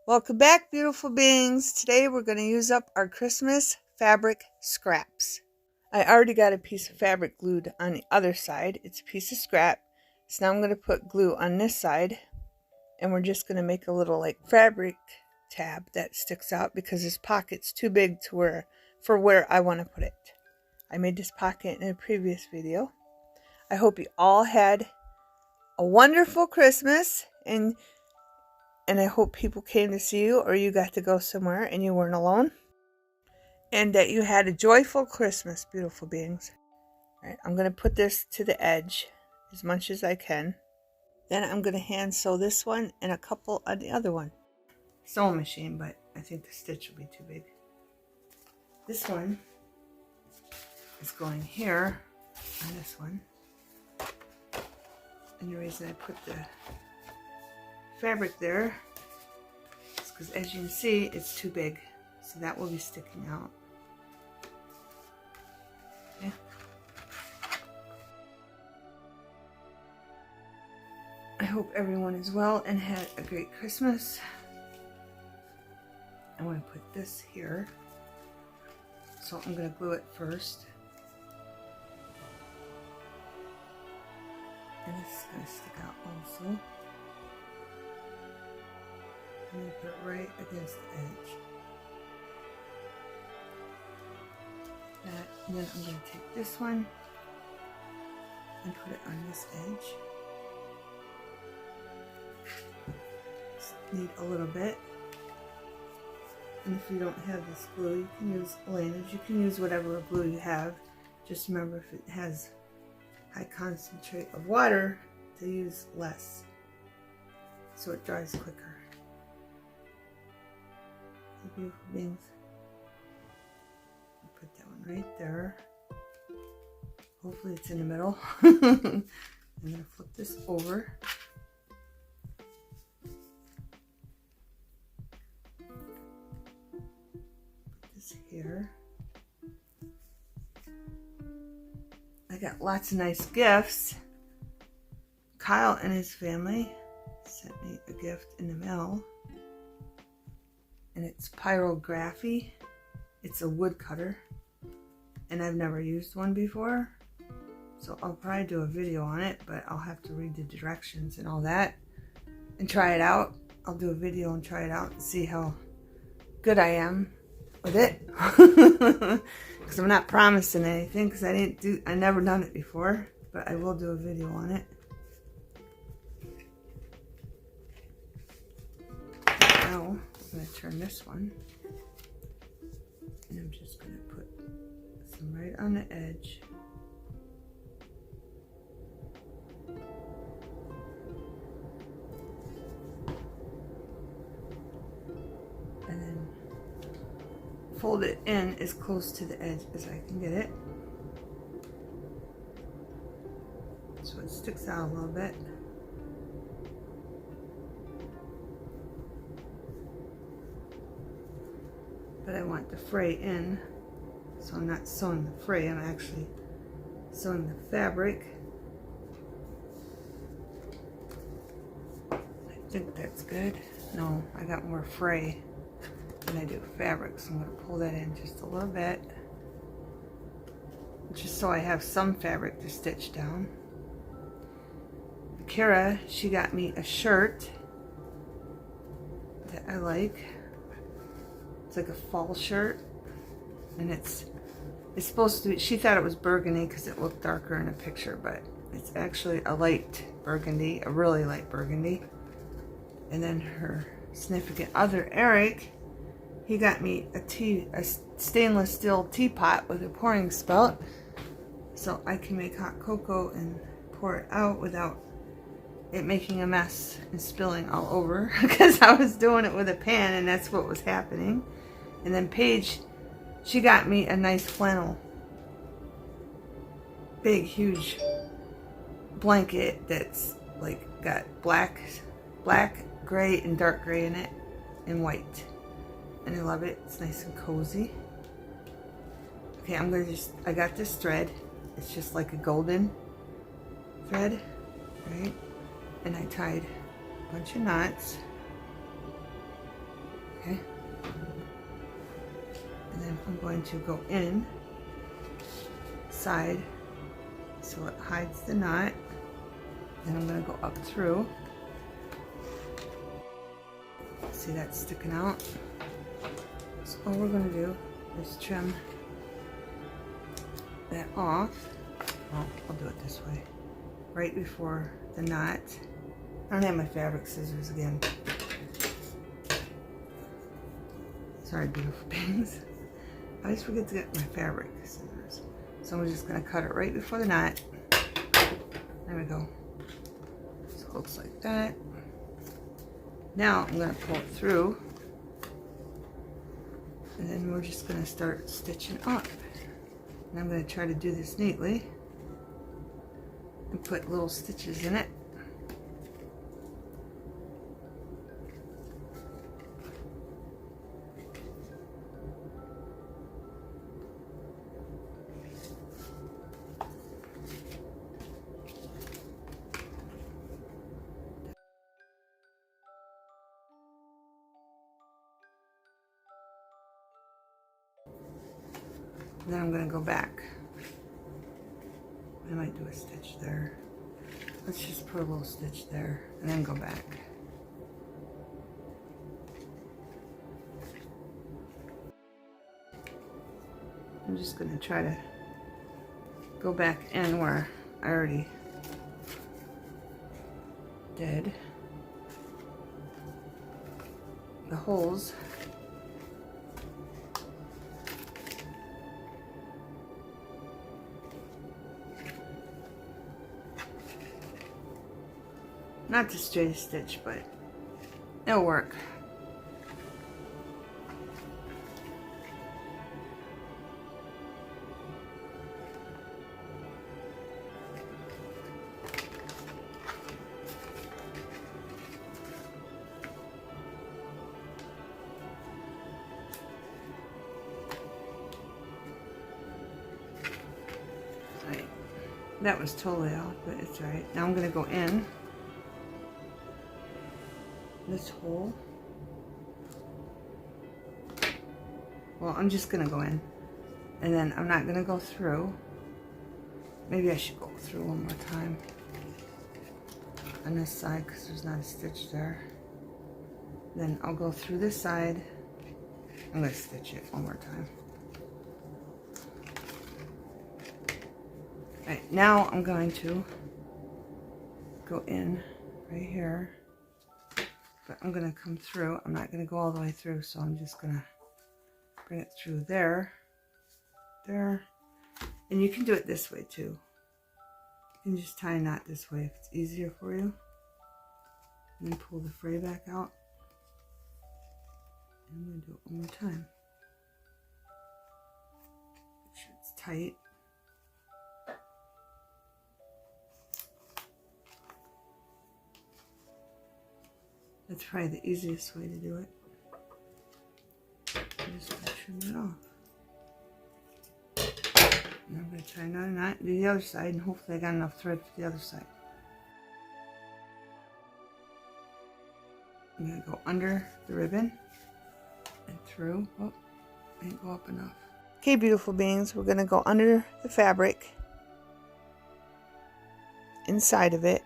Welcome back, beautiful beings. Today we're going to use up our Christmas fabric scraps. I already got a piece of fabric glued on the other side. It's a piece of scrap. So now I'm going to put glue on this side, and we're just going to make a little like fabric tab that sticks out because this pocket's too big for where I want to put it. I made this pocket in a previous video. I hope you all had a wonderful Christmas, and I hope people came to see you, or you got to go somewhere and you weren't alone. And that you had a joyful Christmas, beautiful beings. All right, I'm going to put this to the edge as much as I can. Then I'm going to hand sew this one and a couple on the other one. Sewing machine, but I think the stitch will be too big. This one is going here on this one. And the reason I put the fabric there is because, as you can see, it's too big, so that will be sticking out. Yeah. I hope everyone is well and had a great Christmas. I want to put this here, so I'm going to glue it first. And this is going to stick out also. I'm going to put it right against the edge. That, and then I'm going to take this one and put it on this edge. Just need a little bit. And if you don't have this glue, you can use Elena's. You can use whatever glue you have. Just remember, if it has high concentrate of water, to use less so it dries quicker. Beautiful beings. I'll put that one right there. Hopefully it's in the middle. I'm going to flip this over. Put this here. I got lots of nice gifts. Kyle and his family sent me a gift in the mail. And it's pyrography. It's a wood cutter. And I've never used one before. So I'll probably do a video on it, but I'll have to read the directions and all that. And try it out. I'll do a video and try it out and see how good I am with it. Because I'm not promising anything, because I never done it before. But I will do a video on it. Now, I'm going to turn this one, and I'm just going to put some right on the edge. And then fold it in as close to the edge as I can get it, so it sticks out a little bit. But I want the fray in, so I'm not sewing the fray, I'm actually sewing the fabric. I think that's good. No, I got more fray than I do fabric, so I'm going to pull that in just a little bit, just so I have some fabric to stitch down. Kara, she got me a shirt that I like. It's like a fall shirt, and it's supposed to be, she thought it was burgundy because it looked darker in a picture, but it's actually a light burgundy, a really light burgundy. And then her significant other, Eric, he got me a stainless steel teapot with a pouring spout, so I can make hot cocoa and pour it out without it making a mess and spilling all over, because I was doing it with a pan and that's what was happening. And then Paige, she got me a nice flannel, big, huge blanket that's like got black, gray, and dark gray in it, and white. And I love it. It's nice and cozy. Okay, I got this thread. It's just like a golden thread, right? And I tied a bunch of knots. Okay. And then I'm going to go in side so it hides the knot. Then I'm going to go up through. See that sticking out? So all we're going to do is trim that off. Well, I'll do it this way. Right before the knot. I don't have my fabric scissors again. Sorry, beautiful beings. I always forget to get my fabric scissors. So I'm just going to cut it right before the knot. There we go. So it looks like that. Now I'm going to pull it through. And then we're just going to start stitching up. And I'm going to try to do this neatly. And put little stitches in it. Then I'm going to go back. I might do a stitch there. Let's just put a little stitch there and then go back. I'm just going to try to go back in where I already did the holes. Not the straightest stitch, but it'll work. Right. That was totally off, but it's all right. Now I'm going to go in this hole. Well, I'm just gonna go in and then I'm not gonna go through. Maybe I should go through one more time on this side because there's not a stitch there. Then I'll go through this side. I'm gonna stitch it one more time. Right, now I'm going to go in right here. But I'm going to come through. I'm not going to go all the way through, so I'm just going to bring it through there. There. And you can do it this way too. You can just tie a knot this way if it's easier for you. And then pull the fray back out. And I'm going to do it one more time. Make sure it's tight. That's probably the easiest way to do it. I'm just going to trim it off. And I'm going to try another knot, do the other side, and hopefully I got enough thread for the other side. I'm going to go under the ribbon and through. Oh, I didn't go up enough. Okay, beautiful beings, we're going to go under the fabric, inside of it,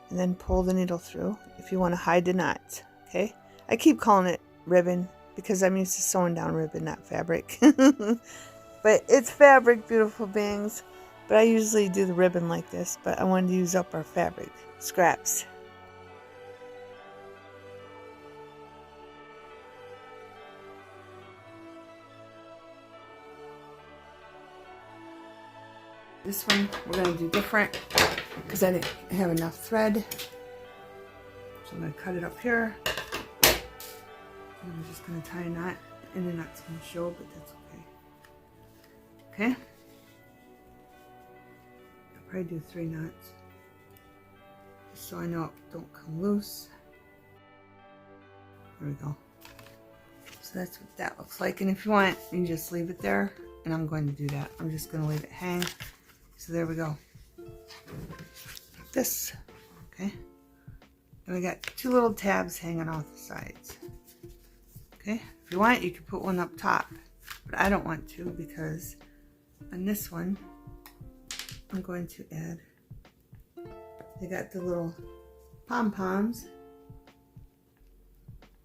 and then pull the needle through if you want to hide the knots. Okay, I keep calling it ribbon because I'm used to sewing down ribbon, not fabric. But it's fabric, beautiful beings. But I usually do the ribbon like this, but I wanted to use up our fabric scraps. This one we're going to do different because I didn't have enough thread. So I'm going to cut it up here. And I'm just going to tie a knot, and the knot's going to show, but that's okay. Okay? I'll probably do 3 knots, just so I know it don't come loose. There we go. So that's what that looks like. And if you want, you can just leave it there, and I'm going to do that. I'm just going to leave it hang. So there we go. Like this. Okay. And we got 2 little tabs hanging off the sides. Okay, if you want, you can put one up top, but I don't want to because on this one, I'm going to add, they got the little pom-poms,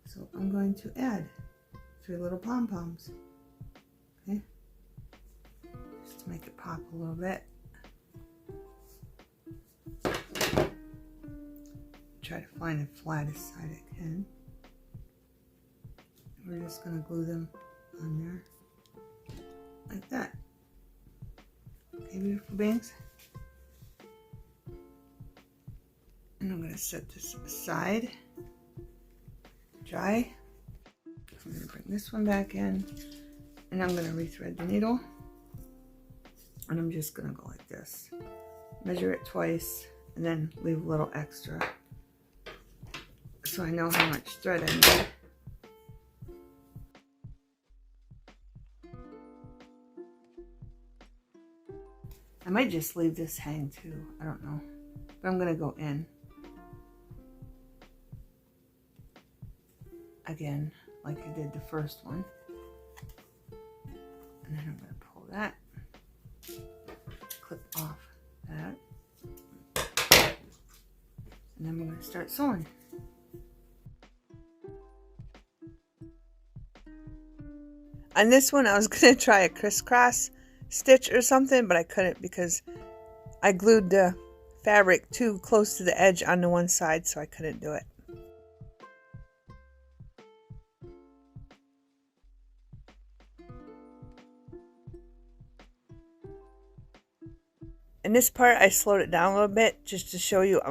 so I'm going to add 3 little pom-poms, okay, just to make it pop a little bit. Try to find the flattest side I can. We're just going to glue them on there like that. Okay, beautiful beings. And I'm going to set this aside, dry. I'm going to bring this one back in, and I'm going to rethread the needle. And I'm just going to go like this. Measure it twice, and then leave a little extra, so I know how much thread I need. I might just leave this hang too, I don't know. But I'm gonna go in. Again, like I did the first one. And then I'm gonna pull that. Clip off that. And then we're gonna start sewing. On this one, I was gonna try a crisscross stitch or something, but I couldn't because I glued the fabric too close to the edge on the one side, so I couldn't do it. In this part, I slowed it down a little bit just to show you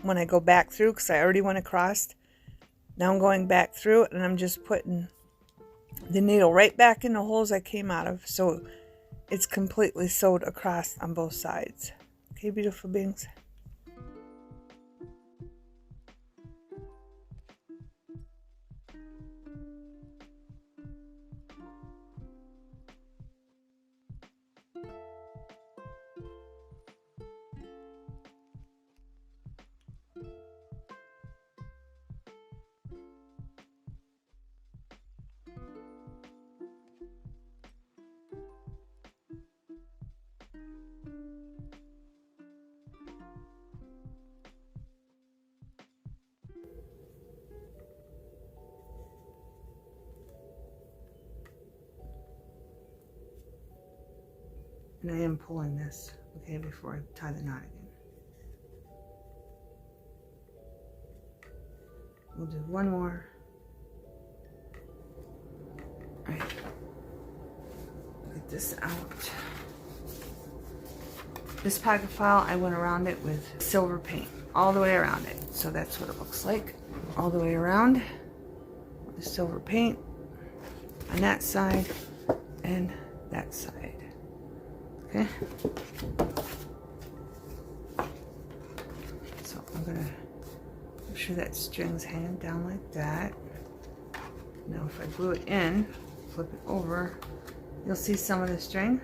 when I go back through, because I already went across. Now I'm going back through, and I'm just putting the needle right back in the holes I came out of, so it's completely sewed across on both sides. Okay, beautiful beings. And I am pulling this, okay, before I tie the knot again. We'll do one more. All right, get this out. This pocket file, I went around it with silver paint, all the way around it. So that's what it looks like, all the way around with the silver paint on that side and that side. Okay, so I'm gonna make sure that string's hanging down like that. Now if I glue it in, flip it over, you'll see some of the string.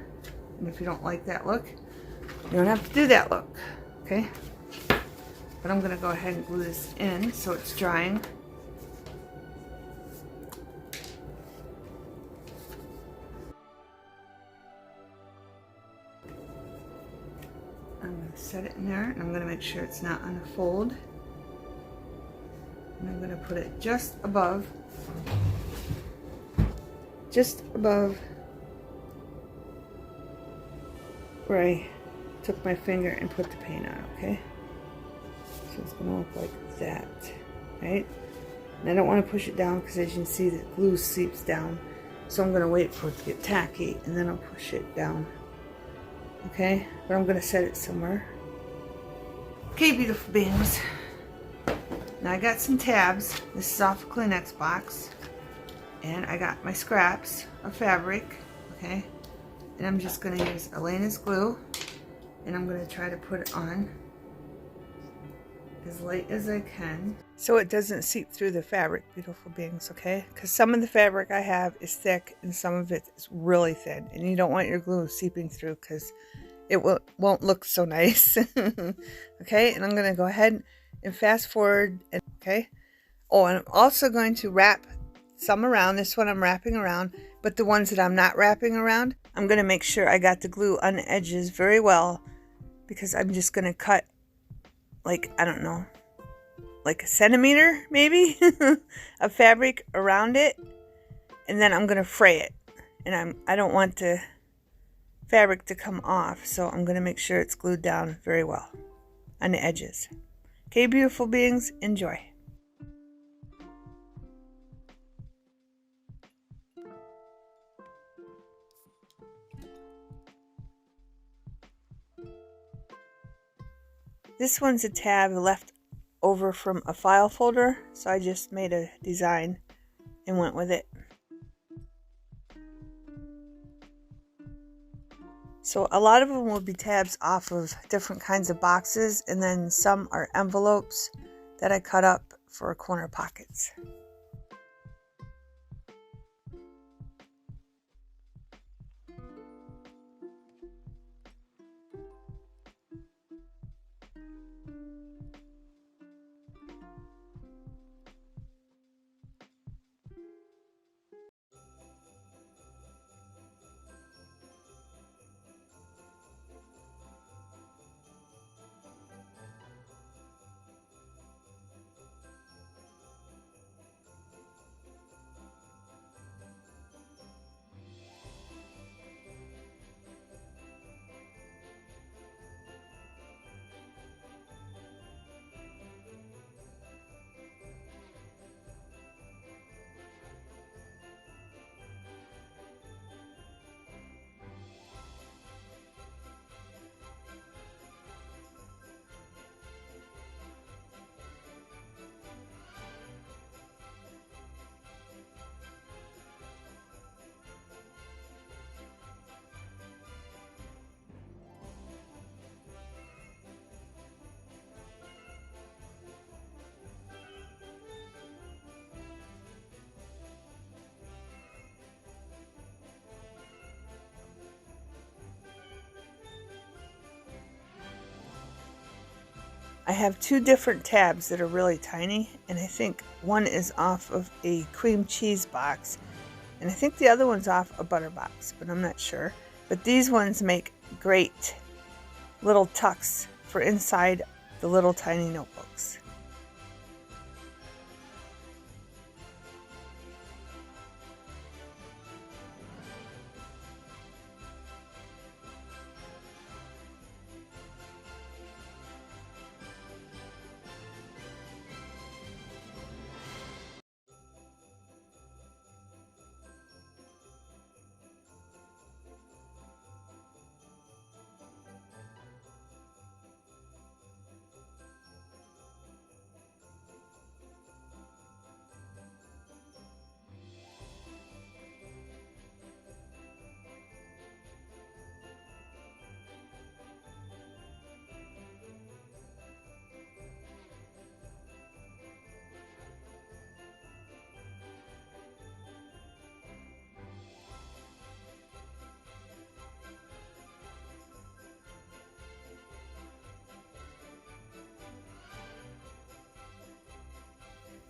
And if you don't like that look, you don't have to do that look, okay? But I'm gonna go ahead and glue this in so it's drying. I'm going to set it in there, and I'm going to make sure it's not on a fold. And I'm going to put it just above where I took my finger and put the paint on, okay? So it's going to look like that, right? And I don't want to push it down because as you can see the glue seeps down. So I'm going to wait for it to get tacky and then I'll push it down. Okay, but I'm going to set it somewhere. Okay, beautiful beings. Now I got some tabs. This is off a Kleenex box. And I got my scraps of fabric. Okay, and I'm just going to use Elena's glue. And I'm going to try to put it on as light as I can, so it doesn't seep through the fabric, beautiful beings, okay? Because some of the fabric I have is thick and some of it is really thin, and you don't want your glue seeping through because it won't look so nice. Okay, and I'm going to go ahead and fast forward, okay? Oh, and I'm also going to wrap some around. This one I'm wrapping around, but the ones that I'm not wrapping around, I'm going to make sure I got the glue on the edges very well, because I'm just going to cut like, I don't know, like a centimeter maybe of fabric around it, and then I'm going to fray it. And I don't want the fabric to come off, so I'm going to make sure it's glued down very well on the edges. Okay, beautiful beings, enjoy. This one's a tab left over from a file folder, so I just made a design and went with it. So a lot of them will be tabs off of different kinds of boxes, and then some are envelopes that I cut up for corner pockets. I have two different tabs that are really tiny, and I think one is off of a cream cheese box, and I think the other one's off a butter box, but I'm not sure. But these ones make great little tucks for inside the little tiny notebooks.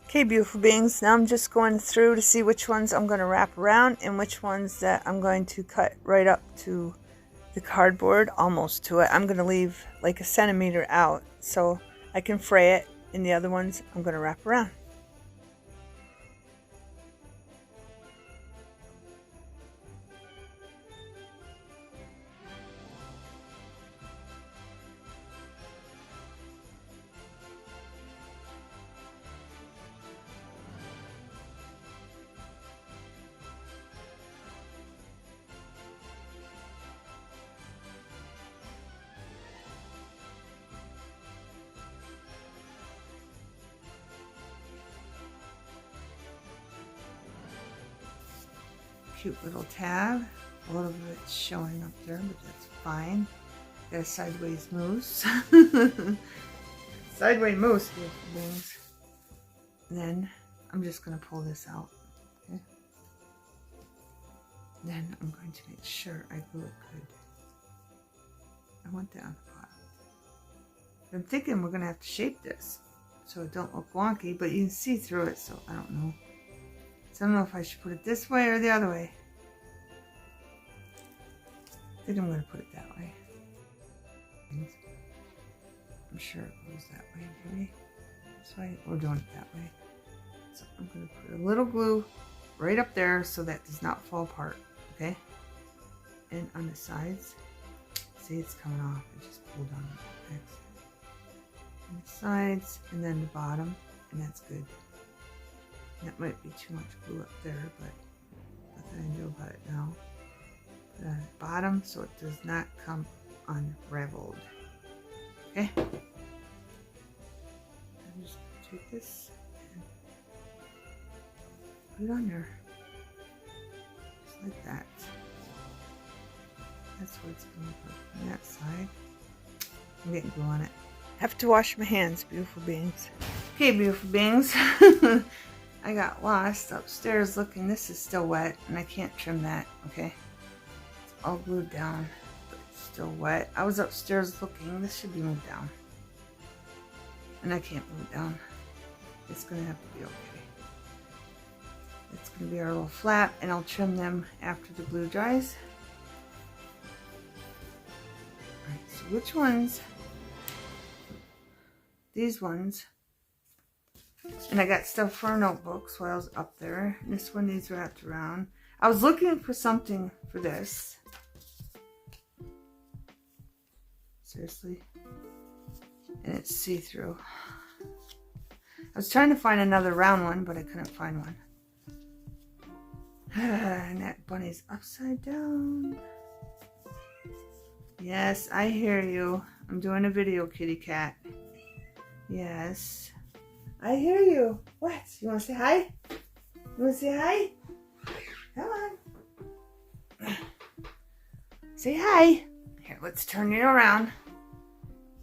Okay, beautiful beings, now I'm just going through to see which ones I'm going to wrap around and which ones that I'm going to cut right up to the cardboard, almost to it. I'm going to leave like a centimeter out so I can fray it, and the other ones I'm going to wrap around. Cute little tab. A little bit showing up there, but that's fine. Got a sideways moose. Sideways moose, beautiful beings. And then I'm just going to pull this out. Okay. Then I'm going to make sure I glue it good. I want that on the bottom. I'm thinking we're going to have to shape this so it don't look wonky, but you can see through it, so I don't know. So I don't know if I should put it this way or the other way. I think I'm going to put it that way. I'm sure it goes that way, maybe. This way. We're doing it that way. So I'm going to put a little glue right up there so that does not fall apart. Okay? And on the sides, see it's coming off. I just pulled on it. On the sides and then the bottom, and that's good. That might be too much glue up there, but nothing I can do about it now. Put it on the bottom so it does not come unraveled. Okay? I'm just going to take this and put it on there. Just like that. That's what it's going to look like on that side. I'm getting glue on it. Have to wash my hands, beautiful beings. Okay, beautiful beings. I got lost upstairs looking. This is still wet and I can't trim that, okay? It's all glued down, but it's still wet. I was upstairs looking. This should be moved down. And I can't move it down. It's going to have to be okay. It's going to be our little flap, and I'll trim them after the glue dries. Alright, so which ones? These ones. And I got stuff for notebooks while I was up there. And this one needs wrapped around. I was looking for something for this. Seriously. And it's see-through. I was trying to find another round one, but I couldn't find one. And that bunny's upside down. Yes, I hear you. I'm doing a video, kitty cat. Yes. I hear you. What? You want to say hi? You want to say hi? Come on. Say hi. Here, let's turn you around.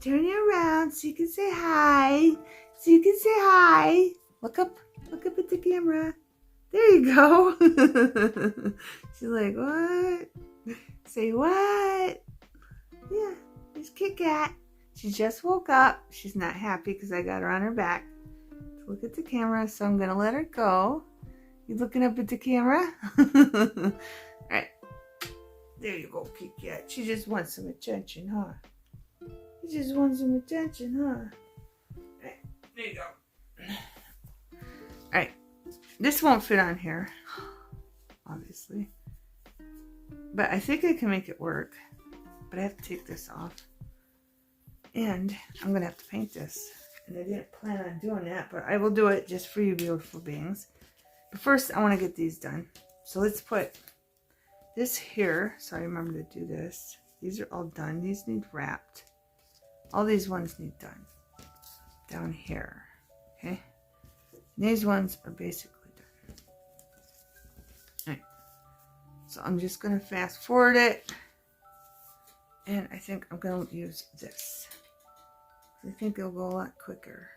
Turn you around so you can say hi. So you can say hi. Look up. Look up at the camera. There you go. She's like, what? Say what? Yeah, there's Kit Kat. She just woke up. She's not happy because I got her on her back. Look at the camera, so I'm gonna let her go. You looking up at the camera? Alright. There you go, Kit Kat. She just wants some attention, huh? She just wants some attention, huh? Alright, there you go. Alright. This won't fit on here, obviously. But I think I can make it work. But I have to take this off. And I'm going to have to paint this. And I didn't plan on doing that, but I will do it just for you beautiful beings. But first, I want to get these done. So let's put this here. So I remember to do this. These are all done. These need wrapped. All these ones need done. Down here. Okay? And these ones are basically done. Alright. So I'm just going to fast forward it. And I think I'm going to use this. I think it'll go a lot quicker.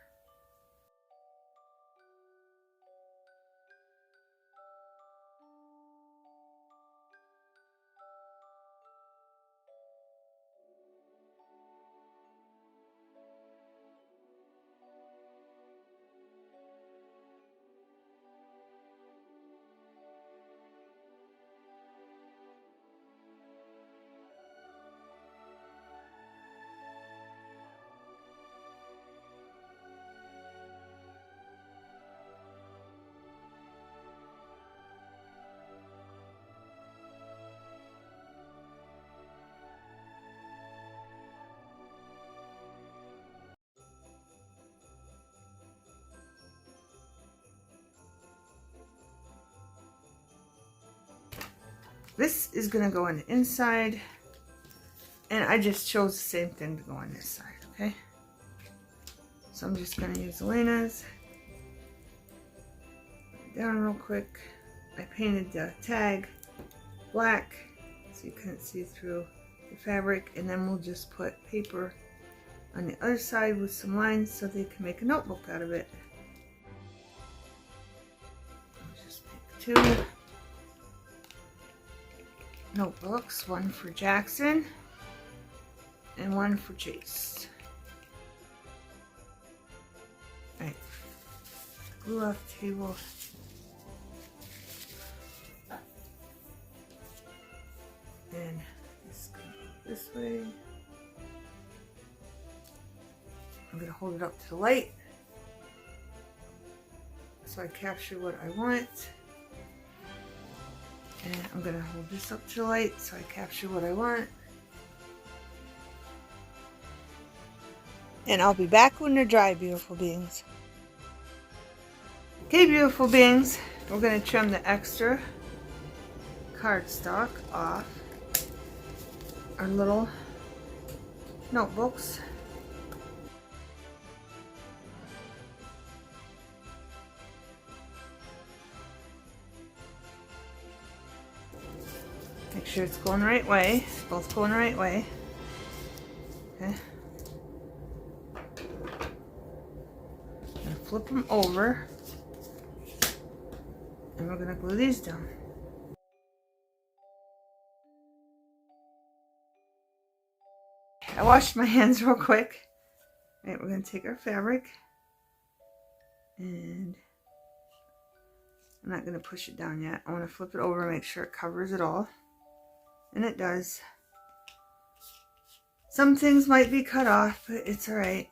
This is going to go on the inside, and I just chose the same thing to go on this side, okay? So I'm just going to use Elena's. Down real quick. I painted the tag black so you couldn't see through the fabric, and then we'll just put paper on the other side with some lines so they can make a notebook out of it. I'll just make 2 notebooks, one for Jackson and one for Chase. Alright, glue off the table. this way. I'm going to hold it up to the light so I capture what I want. And I'm going to hold this up to the light so I capture what I want. And I'll be back when they're dry, beautiful beings. Okay, beautiful beings, we're going to trim the extra cardstock off our little notebooks. Make sure it's going the right way. Both going the right way. Okay. I'm going to flip them over. And we're going to glue these down. I washed my hands real quick. All right, we're going to take our fabric. And I'm not going to push it down yet. I want to flip it over and make sure it covers it all. And it does. Some things might be cut off, but it's alright.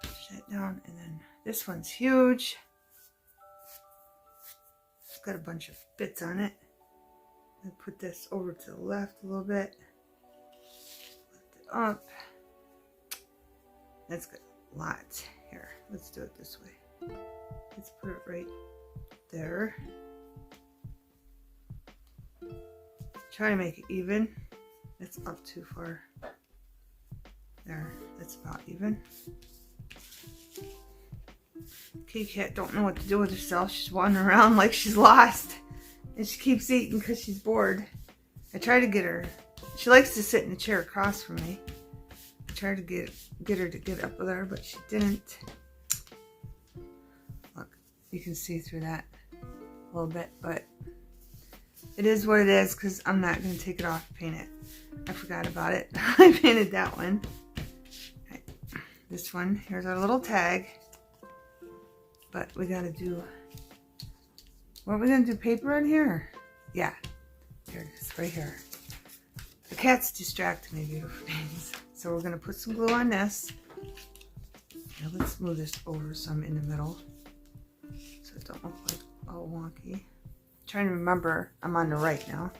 Push that down, and then this one's huge. It's got a bunch of bits on it. I'm going to put this over to the left a little bit. Lift it up. That's got a lot. Here, let's do it this way. Let's put it right there. Try to make it even. It's up too far. There, that's about even. Kitty cat don't know what to do with herself. She's wandering around like she's lost. And she keeps eating because she's bored. I try to get her. She likes to sit in the chair across from me. I tried to get her to get up there, but she didn't. Look, you can see through that a little bit, but it is what it is because I'm not going to take it off and paint it. I forgot about it. I painted that one. Right. This one, here's our little tag. But we got to do, what are we going to do, paper on here? Yeah, here it is, right here. The cat's distracting me, beautiful things. So we're going to put some glue on this. Now let's move this over some in the middle so it don't look like all wonky. I'm trying to remember I'm on the right now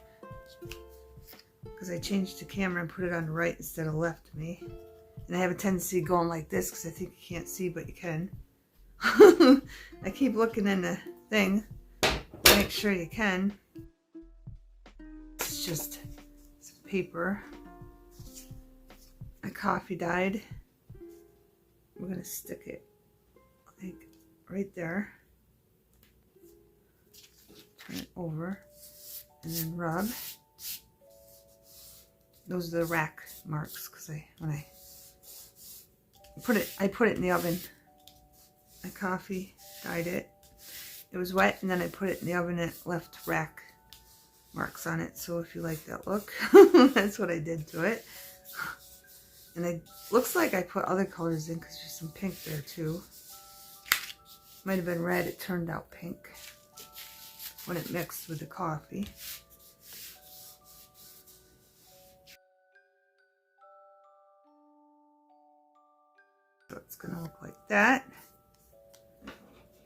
because I changed the camera and put it on the right instead of left of me. And I have a tendency going like this because I think you can't see, but you can. I keep looking in the thing to make sure you can. It's just some paper. My coffee dyed. We're going to stick it like right there. Turn it over and then rub. Those are the rack marks because when I put it in the oven. My coffee dyed it. It was wet and then I put it in the oven and it left rack marks on it. So if you like that look, that's what I did to it. And it looks like I put other colors in because there's some pink there too. Might have been red, it turned out pink when it mixed with the coffee. So it's going to look like that.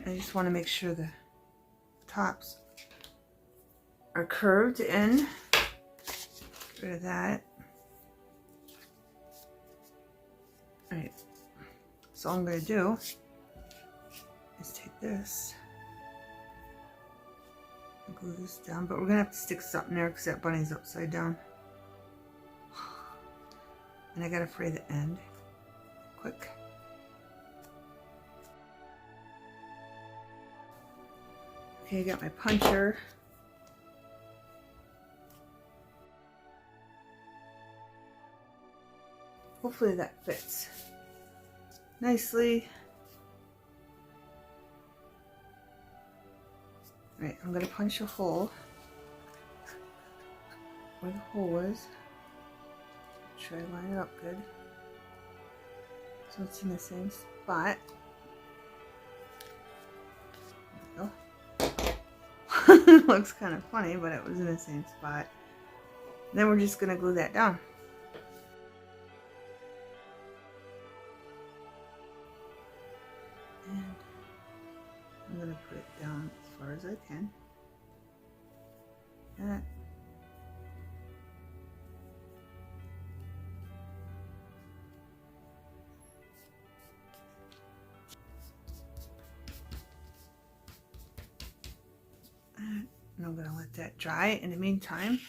I just want to make sure the tops are curved in. Get rid of that. Alright, so all I'm going to do is take this and glue this down, but we're going to have to stick something there because that bunny's upside down. And I got to fray the end quick. Okay, I got my puncher. Hopefully that fits nicely. Alright, I'm going to punch a hole where the hole is. Try to line it up good so it's in the same spot. There we go. Looks kind of funny, but it was in the same spot. Then we're just going to glue that down. And I'm going to put it down as far as I can. And I'm going to let that dry. In the meantime,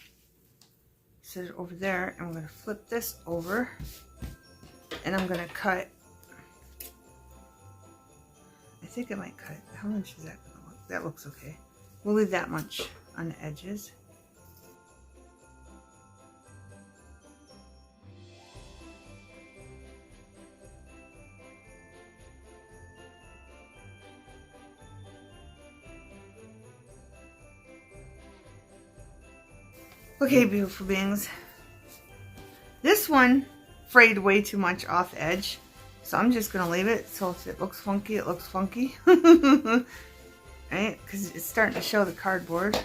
set it over there, and I'm going to flip this over, and I'm going to cut. I think I might cut. How much is that going to look? That looks okay. We'll leave that much on the edges. Okay, beautiful beings. This one frayed way too much off the edge, so I'm just going to leave it. So if it looks funky, it looks funky. Right? Because it's starting to show the cardboard.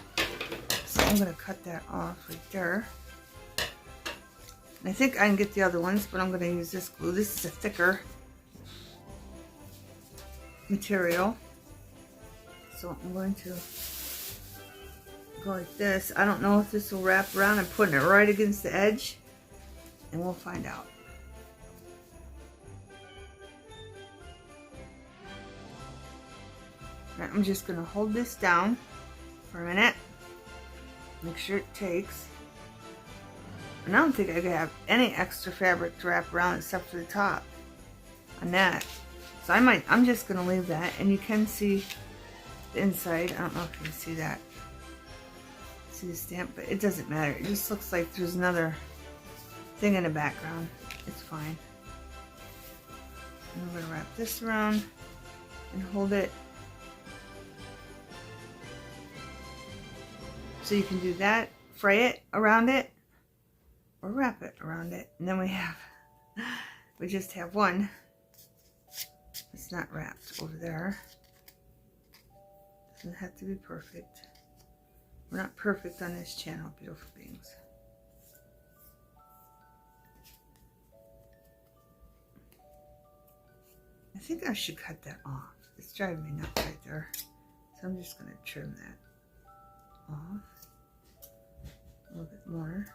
So I'm going to cut that off right there. And I think I can get the other ones, but I'm going to use this glue. This is a thicker material. So I'm going to go like this. I don't know if this will wrap around. I'm putting it right against the edge, and we'll find out. Right, I'm just going to hold this down for a minute. Make sure it takes. And I don't think I could have any extra fabric to wrap around except for the top on that. So I'm just going to leave that, and you can see the inside. I don't know if you can see that. See the stamp, but it doesn't matter. It just looks like there's another thing in the background. It's fine. And I'm going to wrap this around and hold it. So you can do that, fray it around it, or wrap it around it. And then we just have one. It's not wrapped over there. Doesn't have to be perfect. We're not perfect on this channel, beautiful beings. I think I should cut that off. It's driving me nuts right there. So I'm just going to trim that off a little bit more.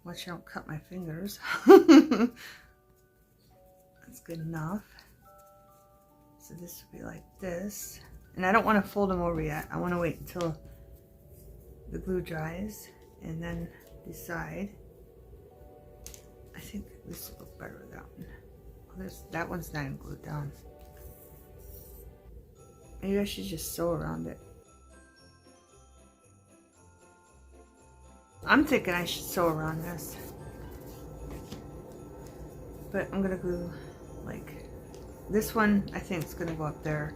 Watch I don't cut my fingers. That's good enough. So this would be like this. And I don't want to fold them over yet. I want to wait until the glue dries and then decide. I think this will look better without one. Oh, that one's not even glued down. Maybe I should just sew around it. I'm thinking I should sew around this. But I'm going to glue like this one. I think it's going to go up there.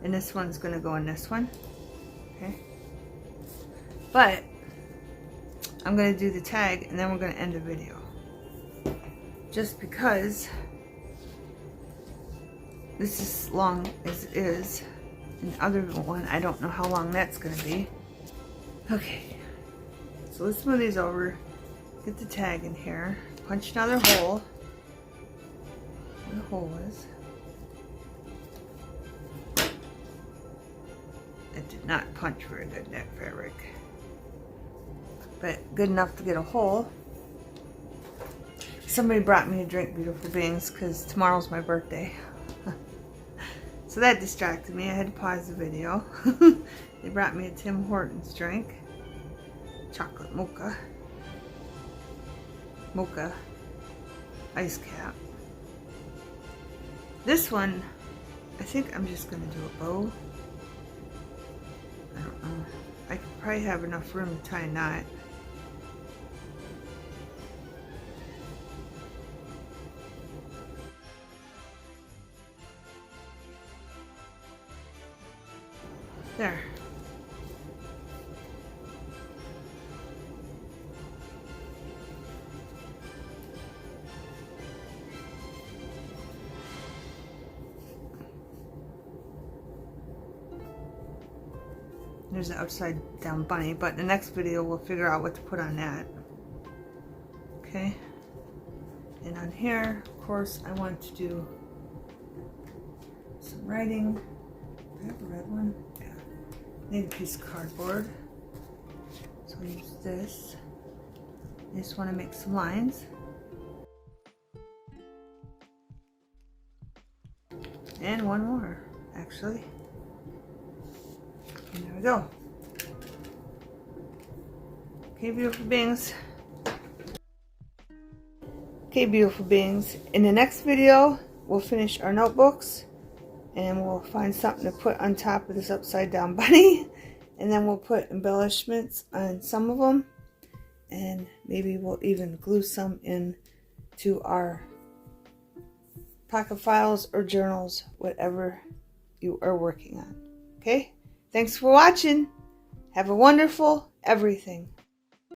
And this one's going to go in this one. Okay. But I'm going to do the tag, and then we're going to end the video. Just because this is long as it is. And the other one, I don't know how long that's going to be. Okay. So let's move these over. Get the tag in here. Punch another hole. Where the hole is. It did not punch very good, that fabric. But good enough to get a hole. Somebody brought me a drink, beautiful beings, because tomorrow's my birthday. So that distracted me. I had to pause the video. They brought me a Tim Hortons drink. Chocolate mocha. Mocha. Ice cap. This one, I think I'm just going to do a bow. I don't know. I could probably have enough room to tie a knot. There. There's an upside down bunny, but in the next video we'll figure out what to put on that. Okay. And on here, of course, I want to do some writing. Do I have a red one? Yeah. Need a piece of cardboard. So I'll use this. I just want to make some lines. And one more, actually. And there we go. Okay, beautiful beings. Okay, beautiful beings. In the next video, we'll finish our notebooks. And we'll find something to put on top of this upside down bunny. And then we'll put embellishments on some of them. And maybe we'll even glue some in to our pocket files or journals, whatever you are working on. Okay? Thanks for watching. Have a wonderful everything.